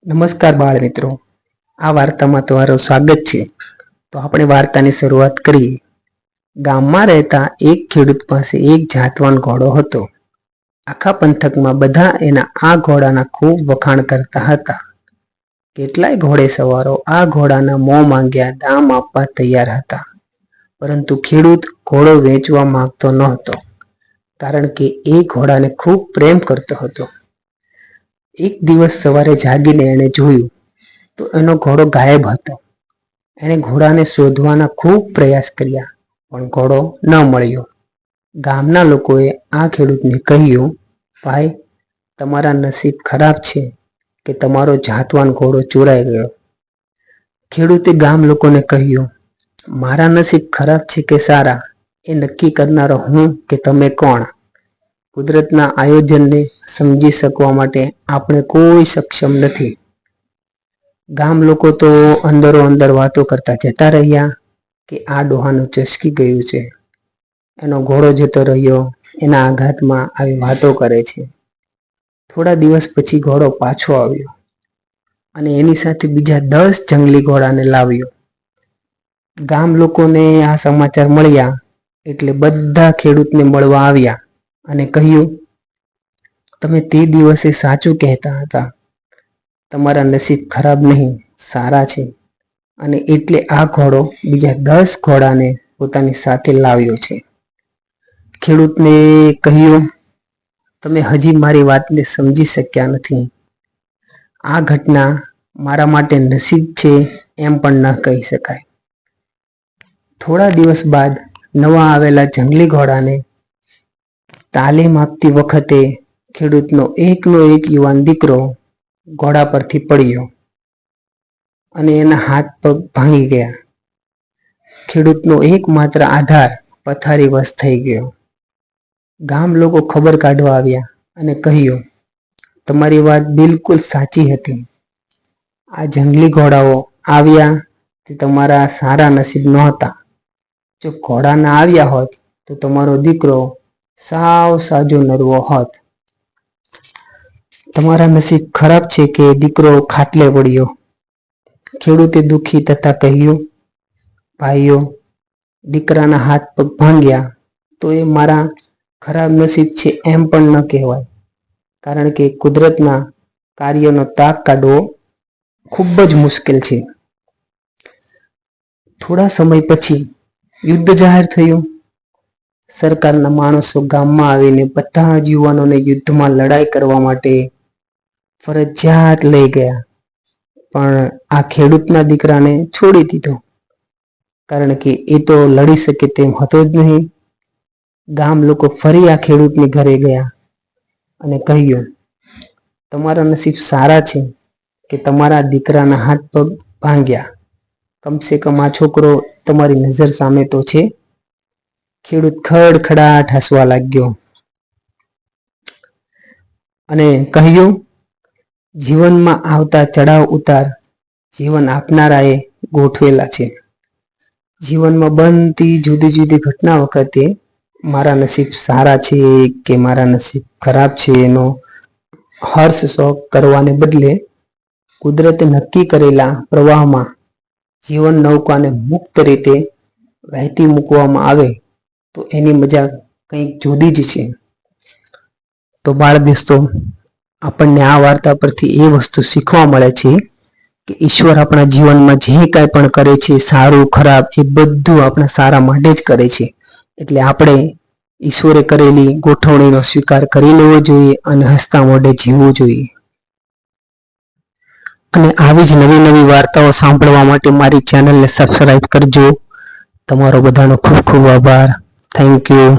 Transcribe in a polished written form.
નમસ્કાર બાળ મિત્રો, આ વાર્તામાં તમારું સ્વાગત છે. તો આપણે વાર્તાની શરૂઆત કરીએ. ગામમાં રહેતા એક ખેડૂત પાસે એક જાતવાન ઘોડો હતો. આખા પંથકમાં બધા એના આ ઘોડાના ખૂબ વખાણ કરતા હતા. કેટલાય ઘોડે સવારો આ ઘોડાના મોં માંગ્યા દામ આપવા તૈયાર હતા, પરંતુ ખેડૂત ઘોડો વેચવા માંગતો નહોતો, કારણ કે એ ઘોડાને ખૂબ પ્રેમ કરતો હતો. એક દિવસ સવારે જાગીને એણે જોયું તો એનો ઘોડો ગાયબ હતો. એણે ઘોડાને શોધવાના ખૂબ પ્રયાસ કર્યા, પણ ઘોડો ન મળ્યો. ગામના લોકોએ આ ખેડૂતને કહ્યું, ભાઈ, તમારા નસીબ ખરાબ છે કે તમારો જાતવાન ઘોડો ચોરાઈ ગયો. ખેડૂતે ગામ લોકોને કહ્યું, મારા નસીબ ખરાબ છે કે સારા એ નક્કી કરનારો હું કે તમે કોણ? કુદરતના આયોજનને સમજી શકવા માટે આપણે કોઈ સક્ષમ નથી. ગામ લોકો તો અંદરો અંદર વાતો કરતા જતા રહ્યા કે આ ડોહાનું ચસકી ગયું છે, એનો ઘોડો જતો રહ્યો, એના આઘાતમાં આવી વાતો કરે છે. થોડા દિવસ પછી ઘોડો પાછો આવ્યો અને એની સાથે બીજા 10 જંગલી ઘોડાને લાવ્યો. ગામ લોકોને આ સમાચાર મળ્યા એટલે બધા ખેડૂતને મળવા આવ્યા અને કહ્યું, તમે તે દિવસે સાચું કહેતા હતા, તમારા નસીબ ખરાબ નહીં, સારા છે, અને એટલે આ ઘોડો બીજા 10 ઘોડાને પોતાની સાથે લાવ્યો છે. ખેડૂતને કહ્યું, તમે હજી મારી વાતને સમજી શક્યા નથી. આ ઘટના મારા માટે નસીબ છે એમ પણ ન કહી શકાય. થોડા દિવસ બાદ નવા આવેલા જંગલી ઘોડાને તાલીમ આપતી વખતે ખેડૂતનો એકનો એક યુવાન દીકરો ઘોડા પરથી પડ્યો અને એના હાથ પગ ભાંગી ગયા. ખેડૂતનો એકમાત્ર આધાર પથારીવશ થઈ ગયો. ગામ લોકો ખબર કાઢવા આવ્યા અને કહ્યું, તમારી વાત બિલકુલ સાચી હતી. આ જંગલી ઘોડાઓ આવ્યા તે તમારા સારા નસીબ નહોતા. જો ઘોડા ના આવ્યા હોત તો તમારો દીકરો સાવ સાજો નરવો હોત. તમારા નસીબ ખરાબ છે કે દીકરો ખાટલે પડ્યો. ખેડૂતે દુઃખી થતા કહ્યું, ભાઈઓ, દીકરાના હાથ પગ ભાંગ્યા તો એ મારા ખરાબ નસીબ છે એમ પણ ન કહેવાય, કારણ કે કુદરતના કાર્યનો તાક કાઢવો ખૂબ જ મુશ્કેલ છે. થોડા સમય પછી યુદ્ધ જાહેર થયું. સરકારના માણસો ગામમાં આવીને બધા જ યુવાનોને યુદ્ધમાં લડાઈ કરવા માટે ફરજિયાત લઈ ગયા, પણ આ ખેડૂતના દીકરાને છોડી દીધો, કારણ કે એ તો લડી શકે તેમ હતો જ નહીં. ગામ લોકો ફરી આ ખેડૂતને ઘરે ગયા અને કહ્યું, તમારા નસીબ સારા છે કે તમારા દીકરાના હાથ પગ ભાંગ્યા. કમસે કમ આ છોકરો તમારી નજર સામે તો છે. ખેડૂત ખડખડાટ હસવા લાગ્યો અને કહ્યું, જીવનમાં આવતા ચડાવ ઉતાર જીવન આપનારાએ ગોઠવેલા છે. જીવનમાં બનતી જુદી જુદી ઘટના વખતે મારા નસીબ સારા છે કે મારા નસીબ ખરાબ છે એનો હર્ષ શોક કરવાને બદલે કુદરતે નક્કી કરેલા પ્રવાહમાં જીવન નૌકાને મુક્ત રીતે વહેતી મૂકવામાં આવે તો એની મજા કંઈક જુદી જ છે. તો બાળ દોસ્તો, આપણને આ વાર્તા પરથી એ વસ્તુ શીખવા મળે છે કે ઈશ્વર આપણા જીવનમાં જે કાંઈ પણ કરે છે, સારું ખરાબ, એ બધું આપણા સારા માટે જ કરે છે. એટલે આપણે ઈશ્વરે કરેલી ગોઠવણીનો સ્વીકાર કરી લેવો જોઈએ અને હસતા મોઢે જીવવું જોઈએ. અને આવી જ નવી નવી વાર્તાઓ સાંભળવા માટે મારી ચેનલને સબસ્ક્રાઇબ કરજો. તમારો બધાનો ખૂબ ખૂબ આભાર. Thank you.